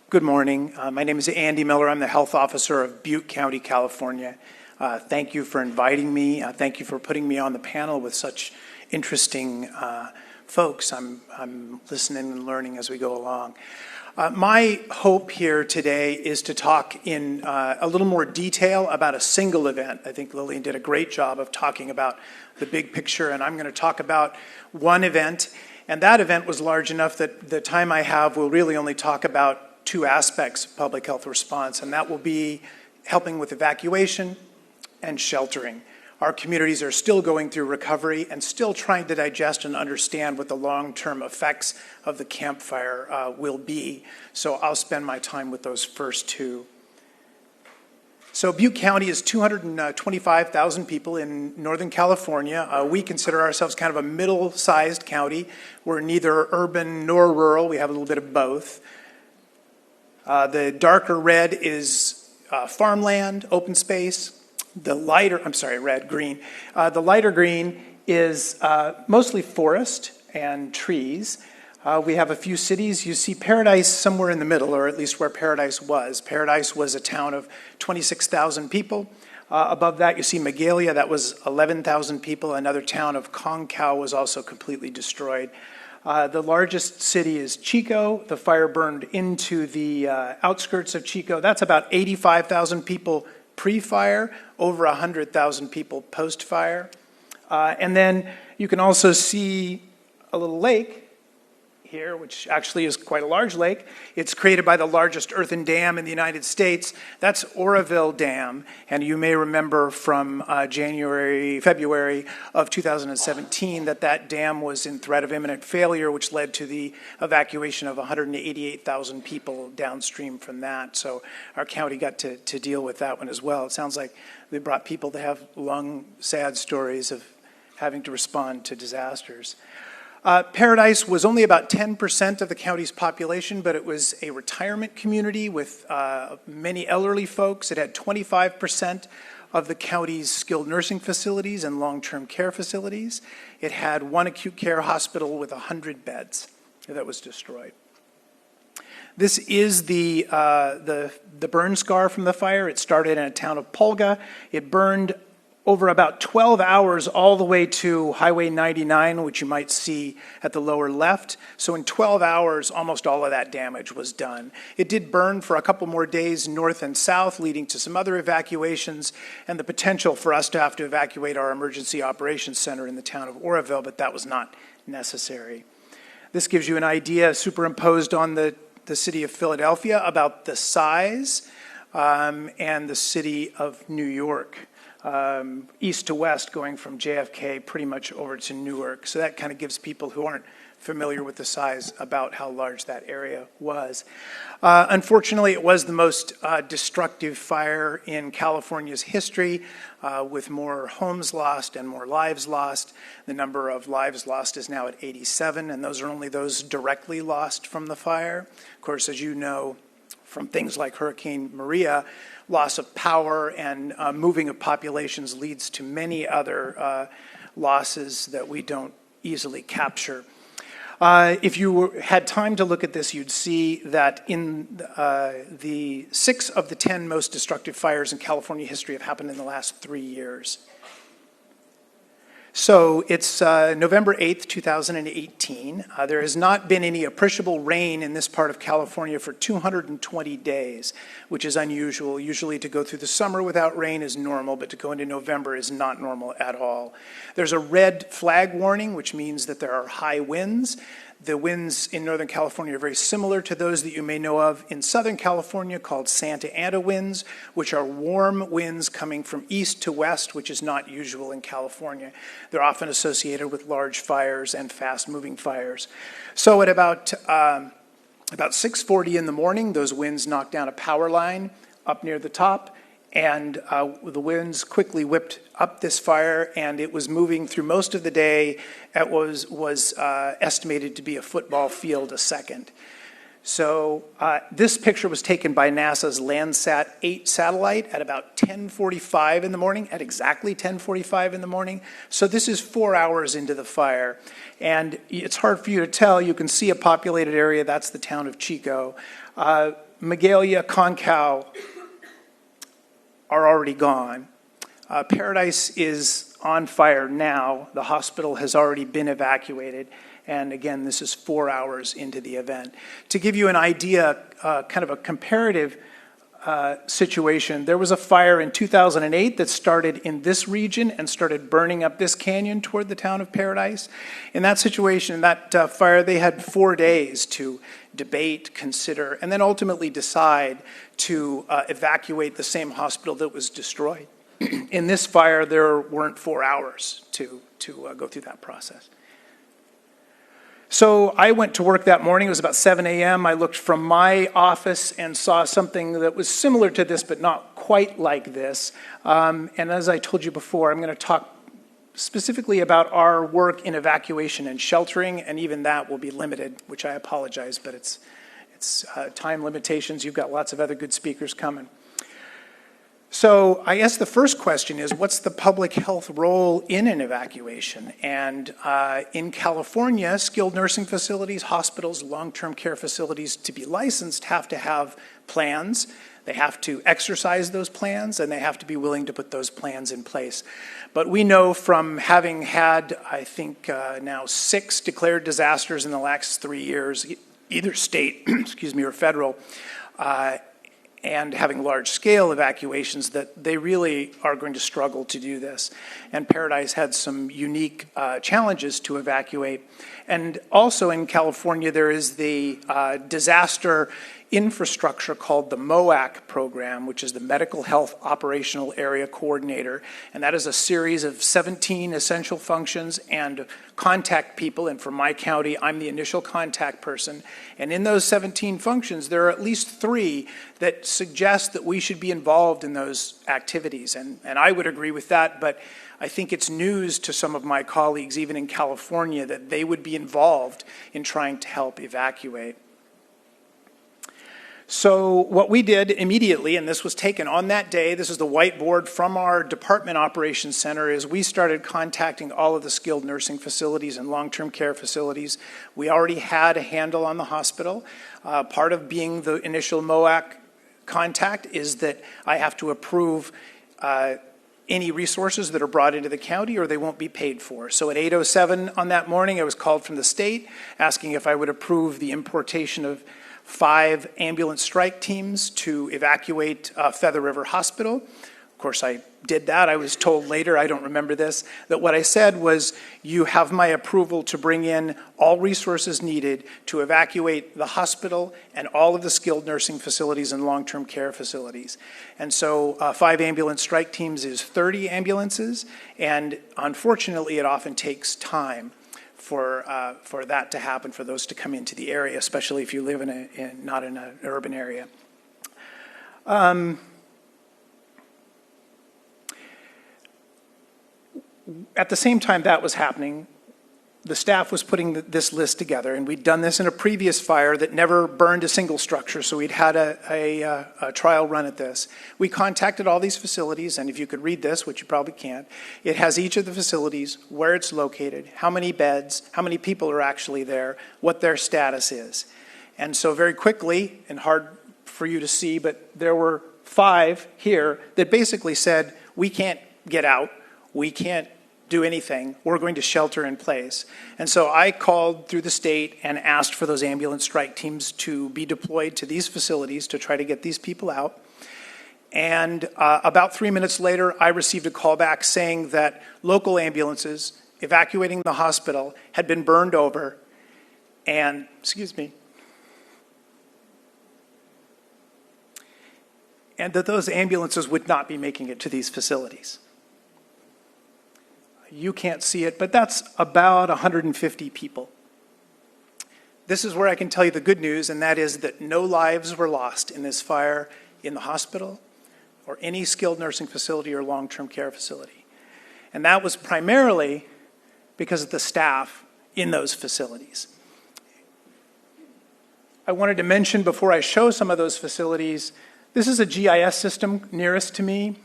Good morning. My name is Andy Miller. I'm the health officer of Butte County, California. Thank you for inviting me. Thank you for putting me on the panel with such interesting folks. I'm listening and learning as we go along. My hope here today is to talk in a little more detail about a single event. I think Lillian did a great job of talking about the big picture, and I'm going to talk about one event. And that event was large enough that the time I have will really only talk about two aspects of public health response, and that will be helping with evacuation and sheltering. Our communities are still going through recovery and still trying to digest and understand what the long-term effects of the Camp Fire will be. So I'll spend my time with those first two. So Butte County is 225,000 people in Northern California. We consider ourselves kind of a middle-sized county. We're neither urban nor rural. We have a little bit of both. The darker red is farmland, open space. The lighter, green. The lighter green is mostly forest and trees. We have a few cities. You see Paradise somewhere in the middle, or at least where Paradise was. Paradise was a town of 26,000 people. Above that, you see Magalia. That was 11,000 people. Another town of Concow was also completely destroyed. The largest city is Chico. The fire burned into the outskirts of Chico. That's about 85,000 people pre-fire, over 100,000 people post-fire. And then you can also see a little lake here, which actually is quite a large lake. It's created by the largest earthen dam in the United States. That's Oroville Dam, and you may remember from February of 2017 that dam was in threat of imminent failure, which led to the evacuation of 188,000 people downstream from that. So our county got to deal with that one as well. It sounds like they brought people to have long, sad stories of having to respond to disasters. Paradise was only about 10% of the county's population, but it was a retirement community with many elderly folks. It had 25% of the county's skilled nursing facilities and long-term care facilities. It had one acute care hospital with 100 beds that was destroyed. This is the burn scar from the fire. It started in a town of Pulga. It burned over about 12 hours all the way to Highway 99, which you might see at the lower left. So in 12 hours, almost all of that damage was done. It did burn for a couple more days north and south, leading to some other evacuations and the potential for us to have to evacuate our emergency operations center in the town of Oroville, but that was not necessary. This gives you an idea superimposed on the city of Philadelphia about the size and the city of New York. East to west, going from JFK pretty much over to Newark. So that kind of gives people who aren't familiar with the size about how large that area was. Unfortunately, it was the most destructive fire in California's history, with more homes lost and more lives lost. The number of lives lost is now at 87, and those are only those directly lost from the fire. Of course, as you know, from things like Hurricane Maria, loss of power and moving of populations leads to many other losses that we don't easily capture. If you had time to look at this, you'd see that in the 6 of the 10 most destructive fires in California history have happened in the last 3 years. So it's November 8th, 2018. There has not been any appreciable rain in this part of California for 220 days, which is unusual. Usually to go through the summer without rain is normal, but to go into November is not normal at all. There's a red flag warning, which means that there are high winds. The winds in Northern California are very similar to those that you may know of in Southern California, called Santa Ana winds, which are warm winds coming from east to west, which is not usual in California. They're often associated with large fires and fast-moving fires. So at about 6:40 in the morning, those winds knocked down a power line up near the top, and the winds quickly whipped up this fire, and it was moving through most of the day. It was estimated to be a football field a second. So this picture was taken by NASA's Landsat 8 satellite at about 10:45 in the morning, at exactly 10:45 in the morning. So this is 4 hours into the fire. And it's hard for you to tell. You can see a populated area. That's the town of Chico. Magalia, Concow are already gone. Paradise is on fire now. The hospital has already been evacuated. And again, this is 4 hours into the event. To give you an idea, kind of a comparative situation, there was a fire in 2008 that started in this region and started burning up this canyon toward the town of Paradise. In that situation, in that fire, they had 4 days to debate, consider, and then ultimately decide to evacuate the same hospital that was destroyed. In this fire, there weren't 4 hours to go through that process. So I went to work that morning. It was about 7 a.m. I looked from my office and saw something that was similar to this, but not quite like this. And as I told you before, I'm going to talk specifically about our work in evacuation and sheltering, and even that will be limited, which I apologize, but it's time limitations. You've got lots of other good speakers coming. So I guess the first question is, what's the public health role in an evacuation? And in California, skilled nursing facilities, hospitals, long-term care facilities, to be licensed, have to have plans. They have to exercise those plans, and they have to be willing to put those plans in place. But we know from having had, I think, now 6 declared disasters in the last 3 years, either state, excuse me, or federal, and having large-scale evacuations, that they really are going to struggle to do this. And Paradise had some unique challenges to evacuate. And also in California, there is the disaster infrastructure called the MOAC program, which is the Medical Health Operational Area Coordinator. And that is a series of 17 essential functions and contact people. And for my county, I'm the initial contact person. And in those 17 functions, there are at least 3 that suggest that we should be involved in those activities. And I would agree with that, but I think it's news to some of my colleagues, even in California, that they would be involved in trying to help evacuate. So what we did immediately, and this was taken on that day, this is the whiteboard from our Department Operations Center, is we started contacting all of the skilled nursing facilities and long-term care facilities. We already had a handle on the hospital. Part of being the initial MOAC contact is that I have to approve any resources that are brought into the county, or they won't be paid for. So at 8:07 on that morning, I was called from the state asking if I would approve the importation of 5 ambulance strike teams to evacuate Feather River Hospital. Of course, I did that. I was told later, I don't remember this, that what I said was, you have my approval to bring in all resources needed to evacuate the hospital and all of the skilled nursing facilities and long-term care facilities. And so 5 ambulance strike teams is 30 ambulances, and unfortunately, it often takes time for that to happen, for those to come into the area, especially if you live not in an urban area. At the same time that was happening, the staff was putting this list together, and we'd done this in a previous fire that never burned a single structure, so we'd had a trial run at this. We contacted all these facilities, and if you could read this, which you probably can't, it has each of the facilities, where it's located, how many beds, how many people are actually there, what their status is. And so very quickly, and hard for you to see, but there were 5 here that basically said, we can't get out, we can't do anything, we're going to shelter in place. And so I called through the state and asked for those ambulance strike teams to be deployed to these facilities to try to get these people out. And about 3 minutes later, I received a call back saying that local ambulances evacuating the hospital had been burned over, and, and that those ambulances would not be making it to these facilities. You can't see it, but that's about 150 people. This is where I can tell you the good news, and that is that no lives were lost in this fire in the hospital or any skilled nursing facility or long-term care facility. And that was primarily because of the staff in those facilities. I wanted to mention before I show some of those facilities, this is a GIS system nearest to me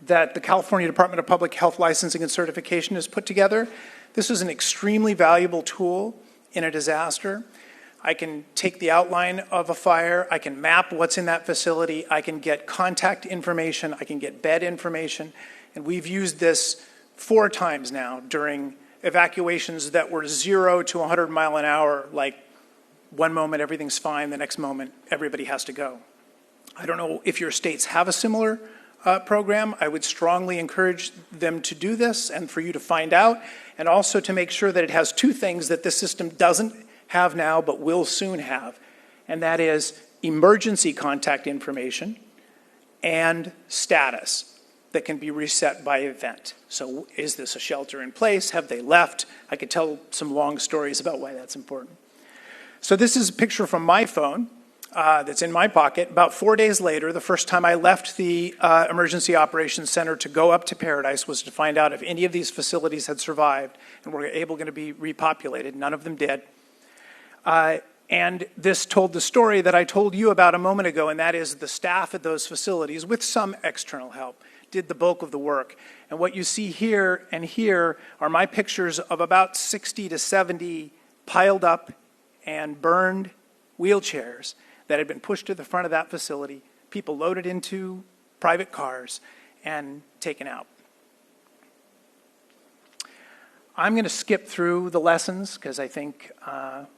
that the California Department of Public Health Licensing and Certification has put together. This is an extremely valuable tool in a disaster. I can take the outline of a fire, I can map what's in that facility, I can get contact information, I can get bed information, and we've used this 4 times now during evacuations that were 0 to 100 mile an hour, like one moment everything's fine, the next moment everybody has to go. I don't know if your states have a similar program. I would strongly encourage them to do this and for you to find out, and also to make sure that it has 2 things that this system doesn't have now but will soon have, and that is emergency contact information and status that can be reset by event. So is this a shelter in place? Have they left? I could tell some long stories about why that's important. So this is a picture from my phone that's in my pocket. About 4 days later, the first time I left the Emergency Operations Center to go up to Paradise was to find out if any of these facilities had survived and were going to be repopulated. None of them did. And this told the story that I told you about a moment ago, and that is the staff at those facilities, with some external help, did the bulk of the work. And what you see here and here are my pictures of about 60 to 70 piled up and burned wheelchairs that had been pushed to the front of that facility, people loaded into private cars and taken out. I'm going to skip through the lessons because I think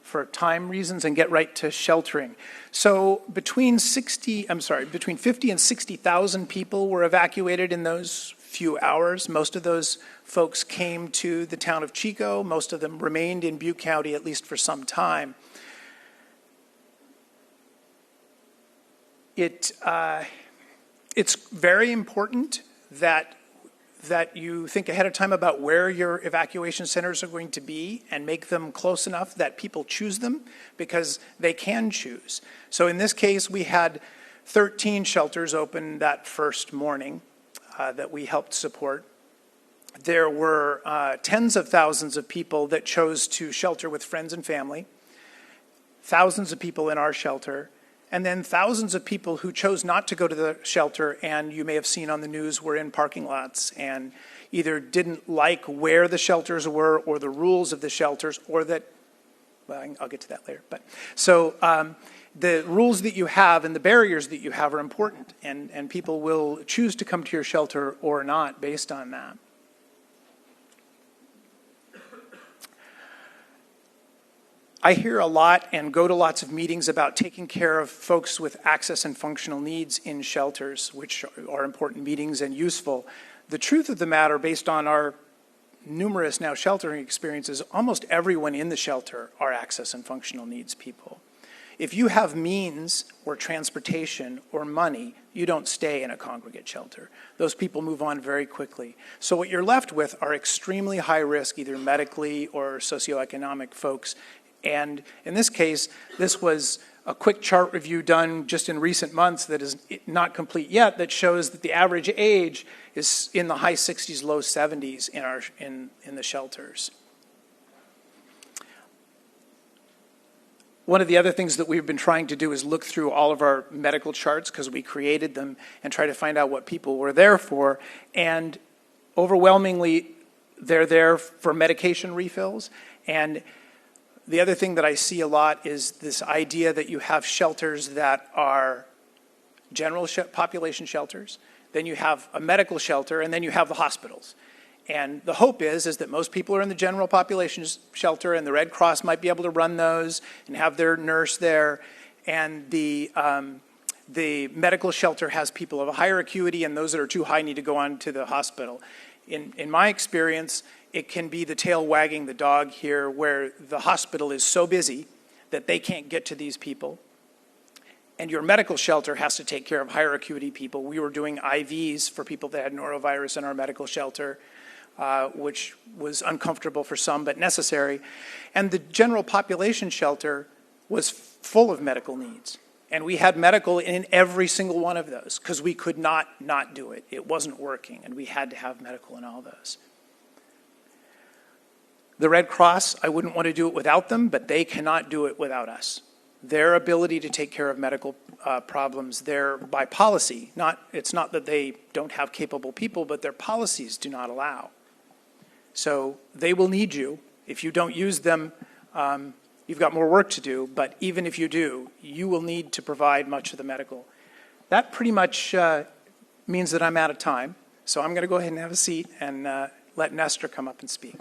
for time reasons and get right to sheltering. So between 50 and 60,000 people were evacuated in those few hours. Most of those folks came to the town of Chico. Most of them remained in Butte County at least for some time. It's very important that you think ahead of time about where your evacuation centers are going to be and make them close enough that people choose them, because they can choose. So in this case, we had 13 shelters open that first morning that we helped support. There were tens of thousands of people that chose to shelter with friends and family, thousands of people in our shelter, and then thousands of people who chose not to go to the shelter, and you may have seen on the news, were in parking lots and either didn't like where the shelters were or the rules of the shelters, or that, well, I'll get to that later. But so the rules that you have and the barriers that you have are important, and people will choose to come to your shelter or not based on that. I hear a lot and go to lots of meetings about taking care of folks with access and functional needs in shelters, which are important meetings and useful. The truth of the matter, based on our numerous now sheltering experiences, almost everyone in the shelter are access and functional needs people. If you have means or transportation or money, you don't stay in a congregate shelter. Those people move on very quickly. So what you're left with are extremely high risk, either medically or socioeconomic folks. And in this case, this was a quick chart review done just in recent months that is not complete yet, that shows that the average age is in the high 60s, low 70s in the shelters. One of the other things that we've been trying to do is look through all of our medical charts, because we created them, and try to find out what people were there for. And overwhelmingly, they're there for medication refills. And the other thing that I see a lot is this idea that you have shelters that are general population shelters, then you have a medical shelter, and then you have the hospitals. And the hope is that most people are in the general population shelter, and the Red Cross might be able to run those and have their nurse there. And the medical shelter has people of a higher acuity, and those that are too high need to go on to the hospital. In my experience, it can be the tail wagging the dog here, where the hospital is so busy that they can't get to these people. And your medical shelter has to take care of higher acuity people. We were doing IVs for people that had norovirus in our medical shelter, which was uncomfortable for some, but necessary. And the general population shelter was full of medical needs. And we had medical in every single one of those, because we could not do it. It wasn't working, and we had to have medical in all those. The Red Cross, I wouldn't want to do it without them, but they cannot do it without us. Their ability to take care of medical problems, they're by policy. It's not that they don't have capable people, but their policies do not allow. So they will need you. If you don't use them, You've got more work to do, but even if you do, you will need to provide much of the medical. That pretty much means that I'm out of time. So I'm going to go ahead and have a seat and let Nestor come up and speak.